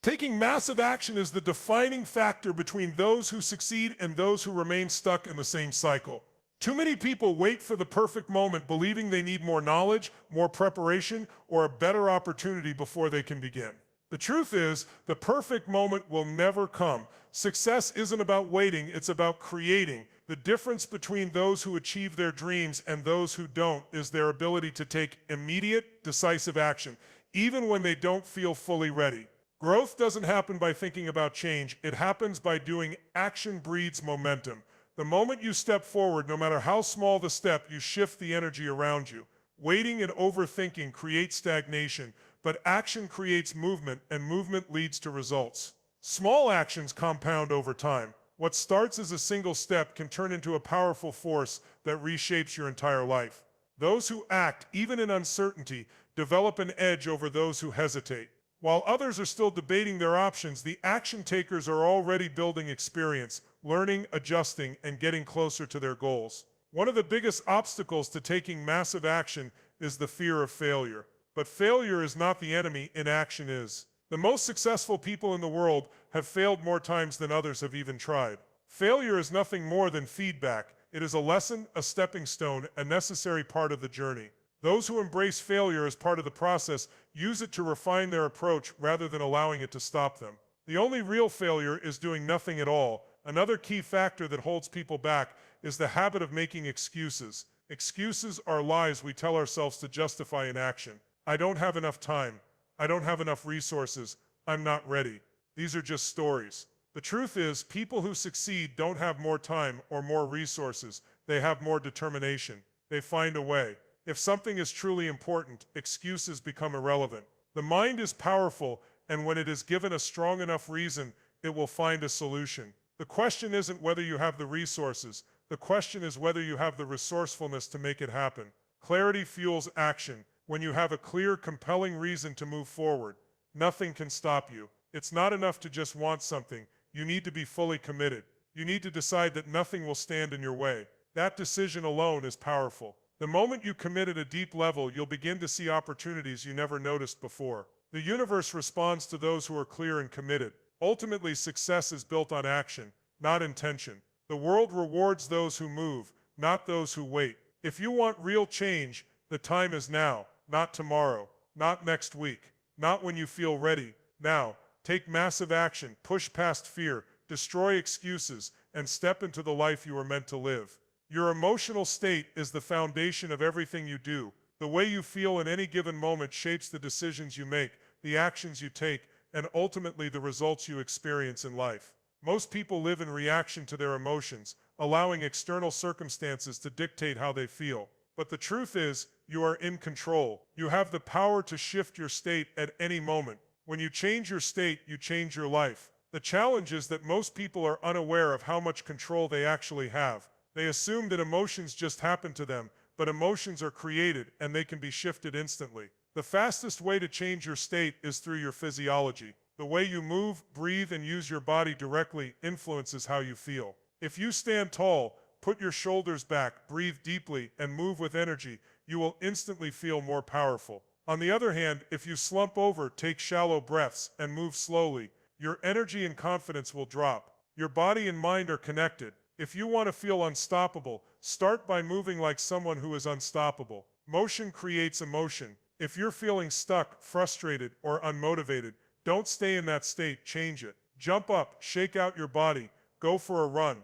Taking massive action is the defining factor between those who succeed and those who remain stuck in the same cycle. Too many people wait for the perfect moment, believing they need more knowledge, more preparation, or a better opportunity before they can begin. The truth is, the perfect moment will never come. Success isn't about waiting, it's about creating. The difference between those who achieve their dreams and those who don't is their ability to take immediate, decisive action, even when they don't feel fully ready. Growth doesn't happen by thinking about change, it happens by doing. Action breeds momentum. The moment you step forward, no matter how small the step, you shift the energy around you. Waiting and overthinking create stagnation, but action creates movement, and movement leads to results. Small actions compound over time. What starts as a single step can turn into a powerful force that reshapes your entire life. Those who act, even in uncertainty, develop an edge over those who hesitate. While others are still debating their options, the action takers are already building experience, learning, adjusting, and getting closer to their goals. One of the biggest obstacles to taking massive action is the fear of failure. But failure is not the enemy, inaction is. The most successful people in the world have failed more times than others have even tried. Failure is nothing more than feedback. It is a lesson, a stepping stone, a necessary part of the journey. Those who embrace failure as part of the process use it to refine their approach rather than allowing it to stop them. The only real failure is doing nothing at all. Another key factor that holds people back is the habit of making excuses. Excuses are lies we tell ourselves to justify inaction. I don't have enough time. I don't have enough resources. I'm not ready. These are just stories. The truth is, people who succeed don't have more time or more resources. They have more determination. They find a way. If something is truly important, excuses become irrelevant. The mind is powerful, and when it is given a strong enough reason, it will find a solution. The question isn't whether you have the resources. The question is whether you have the resourcefulness to make it happen. Clarity fuels action. When you have a clear, compelling reason to move forward, nothing can stop you. It's not enough to just want something. You need to be fully committed. You need to decide that nothing will stand in your way. That decision alone is powerful. The moment you commit at a deep level, you'll begin to see opportunities you never noticed before. The universe responds to those who are clear and committed. Ultimately, success is built on action, not intention. The world rewards those who move, not those who wait. If you want real change, the time is now, not tomorrow, not next week, not when you feel ready. Now, take massive action, push past fear, destroy excuses, and step into the life you are meant to live. Your emotional state is the foundation of everything you do. The way you feel in any given moment shapes the decisions you make, the actions you take, and ultimately the results you experience in life. Most people live in reaction to their emotions, allowing external circumstances to dictate how they feel. But the truth is, you are in control. You have the power to shift your state at any moment. When you change your state, you change your life. The challenge is that most people are unaware of how much control they actually have. They assume that emotions just happen to them, but emotions are created and they can be shifted instantly. The fastest way to change your state is through your physiology. The way you move, breathe, and use your body directly influences how you feel. If you stand tall, put your shoulders back, breathe deeply, and move with energy, you will instantly feel more powerful. On the other hand, if you slump over, take shallow breaths, and move slowly, your energy and confidence will drop. Your body and mind are connected. If you want to feel unstoppable, start by moving like someone who is unstoppable. Motion creates emotion. If you're feeling stuck, frustrated, or unmotivated, don't stay in that state, change it. Jump up, shake out your body, go for a run,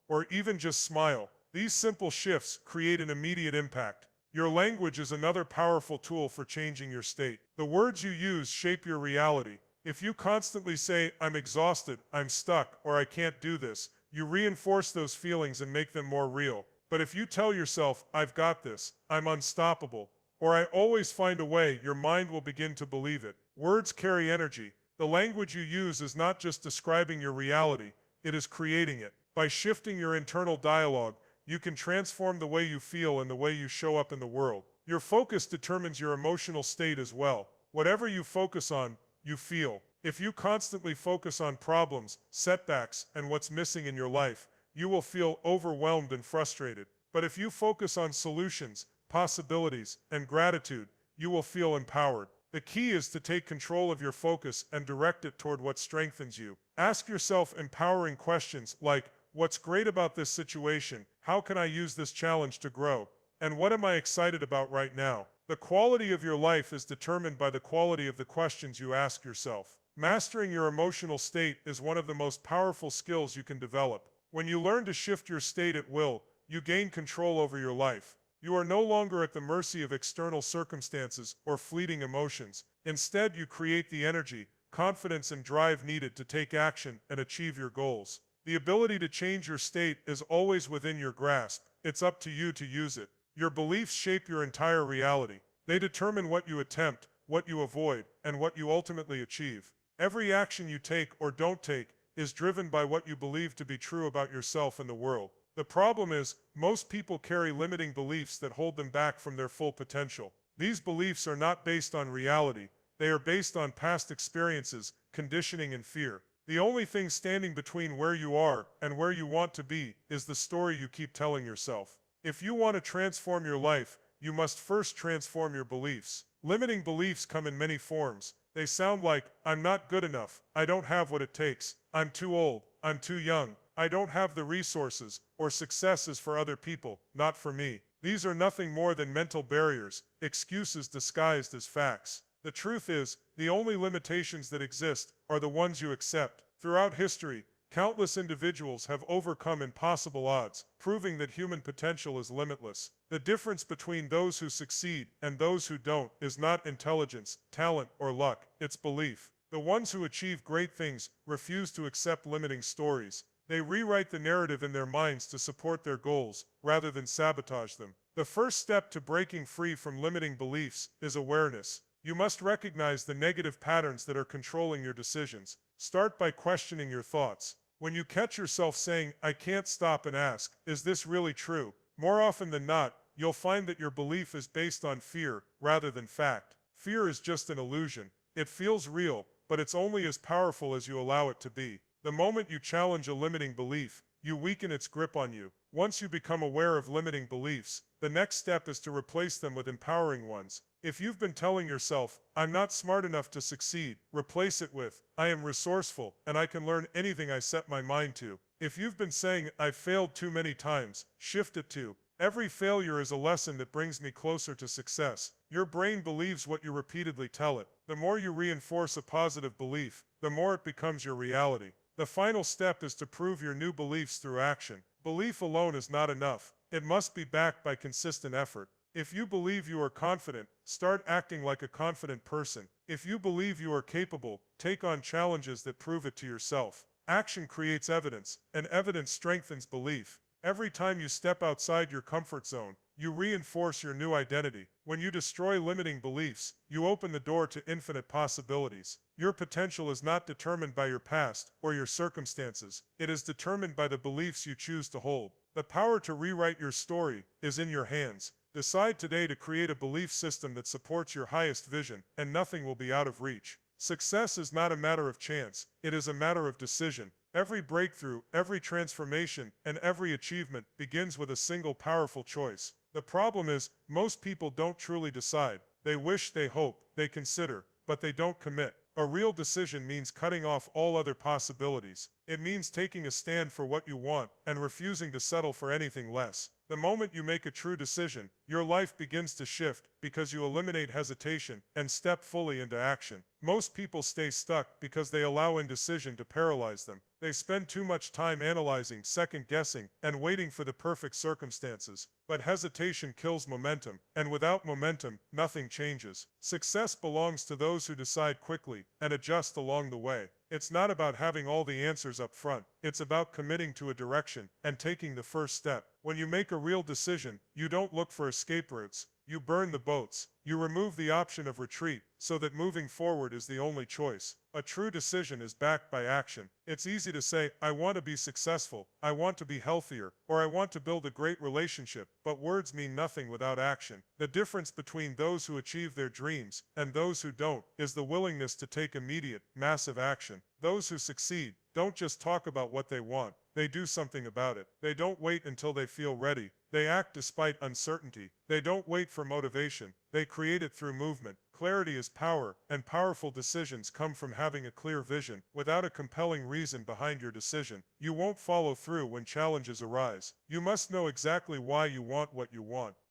or even just smile. These simple shifts create an immediate impact. Your language is another powerful tool for changing your state. The words you use shape your reality. If you constantly say, "I'm exhausted, I'm stuck, or I can't do this," you reinforce those feelings and make them more real. But if you tell yourself, "I've got this, I'm unstoppable," or "I always find a way," your mind will begin to believe it. Words carry energy. The language you use is not just describing your reality, it is creating it. By shifting your internal dialogue, you can transform the way you feel and the way you show up in the world. Your focus determines your emotional state as well. Whatever you focus on, you feel. If you constantly focus on problems, setbacks, and what's missing in your life, you will feel overwhelmed and frustrated. But if you focus on solutions, possibilities, and gratitude, you will feel empowered. The key is to take control of your focus and direct it toward what strengthens you. Ask yourself empowering questions like, what's great about this situation? How can I use this challenge to grow? And what am I excited about right now? The quality of your life is determined by the quality of the questions you ask yourself. Mastering your emotional state is one of the most powerful skills you can develop. When you learn to shift your state at will, you gain control over your life. You are no longer at the mercy of external circumstances or fleeting emotions. Instead, you create the energy, confidence, and drive needed to take action and achieve your goals. The ability to change your state is always within your grasp. It's up to you to use it. Your beliefs shape your entire reality. They determine what you attempt, what you avoid, and what you ultimately achieve. Every action you take or don't take is driven by what you believe to be true about yourself and the world. The problem is, most people carry limiting beliefs that hold them back from their full potential. These beliefs are not based on reality. They are based on past experiences, conditioning, and fear. The only thing standing between where you are and where you want to be is the story you keep telling yourself. If you want to transform your life, you must first transform your beliefs. Limiting beliefs come in many forms. They sound like, I'm not good enough, I don't have what it takes, I'm too old, I'm too young, I don't have the resources, or success is for other people, not for me. These are nothing more than mental barriers, excuses disguised as facts. The truth is, the only limitations that exist are the ones you accept. Throughout history, countless individuals have overcome impossible odds, proving that human potential is limitless. The difference between those who succeed and those who don't is not intelligence, talent, or luck, it's belief. The ones who achieve great things refuse to accept limiting stories. They rewrite the narrative in their minds to support their goals, rather than sabotage them. The first step to breaking free from limiting beliefs is awareness. You must recognize the negative patterns that are controlling your decisions. Start by questioning your thoughts. When you catch yourself saying, I can't stop and ask, is this really true? More often than not, you'll find that your belief is based on fear rather than fact. Fear is just an illusion. It feels real, but it's only as powerful as you allow it to be. The moment you challenge a limiting belief, you weaken its grip on you. Once you become aware of limiting beliefs, the next step is to replace them with empowering ones. If you've been telling yourself, I'm not smart enough to succeed, replace it with, I am resourceful, and I can learn anything I set my mind to. If you've been saying, I've failed too many times, shift it to, every failure is a lesson that brings me closer to success. Your brain believes what you repeatedly tell it. The more you reinforce a positive belief, the more it becomes your reality. The final step is to prove your new beliefs through action. Belief alone is not enough. It must be backed by consistent effort. If you believe you are confident, start acting like a confident person. If you believe you are capable, take on challenges that prove it to yourself. Action creates evidence, and evidence strengthens belief. Every time you step outside your comfort zone, you reinforce your new identity. When you destroy limiting beliefs, you open the door to infinite possibilities. Your potential is not determined by your past or your circumstances. It is determined by the beliefs you choose to hold. The power to rewrite your story is in your hands. Decide today to create a belief system that supports your highest vision, and nothing will be out of reach. Success is not a matter of chance. It is a matter of decision. Every breakthrough, every transformation, and every achievement begins with a single powerful choice. The problem is, most people don't truly decide. They wish, they hope, they consider, but they don't commit. A real decision means cutting off all other possibilities. It means taking a stand for what you want and refusing to settle for anything less. The moment you make a true decision, your life begins to shift because you eliminate hesitation and step fully into action. Most people stay stuck because they allow indecision to paralyze them. They spend too much time analyzing, second-guessing, and waiting for the perfect circumstances. But hesitation kills momentum, and without momentum, nothing changes. Success belongs to those who decide quickly and adjust along the way. It's not about having all the answers up front. It's about committing to a direction and taking the first step. When you make a real decision, you don't look for escape routes. You burn the boats. You remove the option of retreat so that moving forward is the only choice. A true decision is backed by action. It's easy to say, I want to be successful, I want to be healthier, or I want to build a great relationship, but words mean nothing without action. The difference between those who achieve their dreams and those who don't is the willingness to take immediate, massive action. Those who succeed don't just talk about what they want, they do something about it. They don't wait until they feel ready. They act despite uncertainty. They don't wait for motivation. They create it through movement, Clarity is power, and powerful decisions come from having a clear vision. Without a compelling reason behind your decision, you won't follow through when challenges arise. You must know exactly why you want what you want.